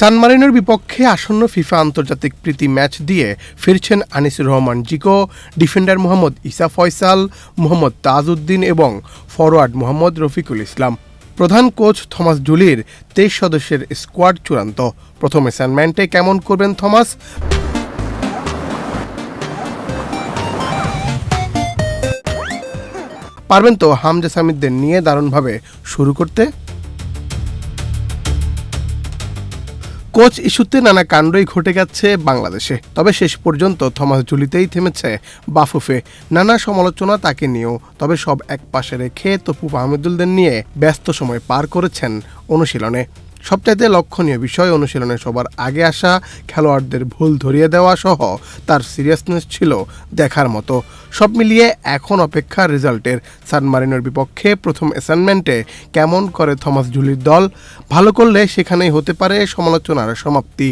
সান মারিনোর বিপক্ষে আসন্ন ফিফা আন্তর্জাতিক প্রীতি ম্যাচ দিয়ে ফিরছেন আনিসুর রহমান জিকো, ডিফেন্ডার মোহাম্মদ ইসা ফয়সাল, মোহাম্মদ তাজউদ্দিন এবং ফরোয়ার্ড মোহাম্মদ রফিকুল ইসলাম। প্রধান কোচ থমাস জুলির 23 সদস্যের স্কোয়াড চূড়ান্ত। প্রথম অ্যাসাইনমেন্টে কেমন করবেন থমাস? পারবেন তো হামজা সামিদদের নিয়ে দারুণভাবে শুরু করতে? কোচ ইস্যুতে নানা কাণ্ডই ঘটে গেছে বাংলাদেশে, তবে শেষ পর্যন্ত থমাস জুলিতেই থেমেছে বাফুফে। নানা সমালোচনা তাকে নিয়েও, তবে সব একপাশে রেখে তপু মাহমুদুলদের নিয়ে ব্যস্ত সময় পার করেছেন অনুশীলনে। সবচাইতে লক্ষণীয় বিষয়, অনুশীলনে সবার আগে আসা খেলোয়াড়দের ভুল ধরিয়ে দেওয়া সহ তার সিরিয়াসনেস ছিল দেখার মতো। সব মিলিয়ে এখন অপেক্ষা রেজাল্টের। সান মারিনোর বিপক্ষে প্রথম অ্যাসাইনমেন্টে কেমন করে থমাস জুলির দল? ভালো করলে সেখানেই হতে পারে সমালোচনার সমাপ্তি।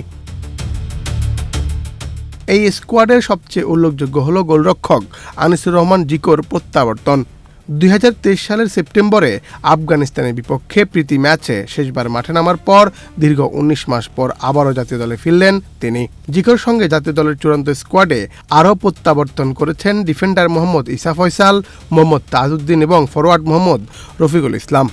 এই স্কোয়াডের সবচেয়ে উল্লেখযোগ্য হল গোলরক্ষক আনিসুর রহমান জিকোর প্রত্যাবর্তন। 2023 সালের সেপ্টেম্বরে আফগানিস্তানের বিপক্ষে প্রীতি ম্যাচে শেষবার মাঠে নামার পর দীর্ঘ 19 মাস পর আবারও জাতীয় দলে ফিরলেন তিনি। জিকোর সঙ্গে জাতীয় দলের চূড়ান্ত স্কোয়াডে আরও প্রত্যাবর্তন করেছেন ডিফেন্ডার মোহাম্মদ ইসা ফয়সাল, মোহাম্মদ তাজউদ্দিন এবং ফরোয়ার্ড মোহাম্মদ রফিকুল ইসলাম।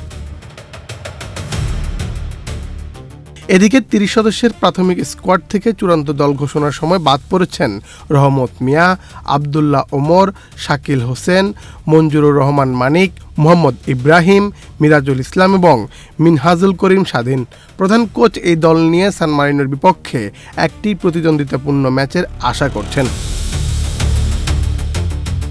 এদিকে 30 সদস্যের প্রাথমিক স্কোয়াড থেকে চূড়ান্ত দল ঘোষণার সময় বাদ পড়েছেন রহমত মিয়া, আবদুল্লাহ ওমর, শাকিল হোসেন, মঞ্জুরুর রহমান মানিক, মোহাম্মদ ইব্রাহিম, মিরাজুল ইসলাম এবং মিনহাজুল করিম স্বাধীন। প্রধান কোচ এই দল নিয়ে সান মারিনোর বিপক্ষে একটি প্রতিদ্বন্দ্বিতাপূর্ণ ম্যাচের আশা করছেন।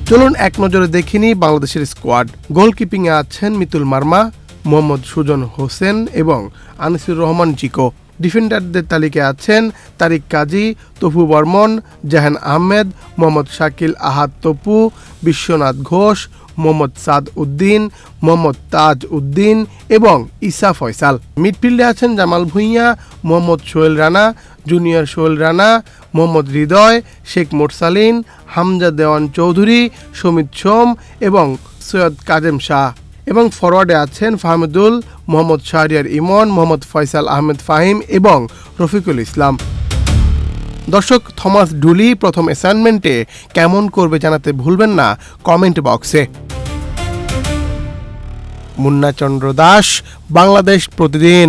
চলুন এক নজরে দেখিনি বাংলাদেশের স্কোয়াড। গোলকিপিংয়ে আছেন মিতুল মার্মা, মোহাম্মদ সুজন হোসেন এবং আনিসুর রহমান জিকো। ডিফেন্ডারদের তালিকায় আছেন তারিক কাজী, তপু বর্মন, জাহান আহমেদ, মোহাম্মদ শাকিল আহাদ তপু, বিশ্বনাথ ঘোষ, মোহাম্মদ সাদ উদ্দিন, মোহাম্মদ তাজ উদ্দিন এবং ইসা ফয়সাল। মিডফিল্ডে আছেন জামাল ভুঁইয়া, মোহাম্মদ সোহেল রানা, জুনিয়র সোহেল রানা, মোহাম্মদ হৃদয়, শেখ মোরসালিন, হামজা দেওয়ান চৌধুরী, সমিত সোম এবং সৈয়দ কাজেম শাহ। এবং ফরওয়ার্ডে আছেন ফাহমিদুল, মোহাম্মদ শাহরিয়ার ইমন, মোহাম্মদ ফয়সাল আহমেদ ফাহিম এবং রফিকুল ইসলাম। দর্শক, থমাস জুলি প্রথম অ্যাসাইনমেন্টে কেমন করবে জানাতে ভুলবেন না কমেন্ট বক্সে। মুন্না চন্দ্র দাস, বাংলাদেশ প্রতিদিন।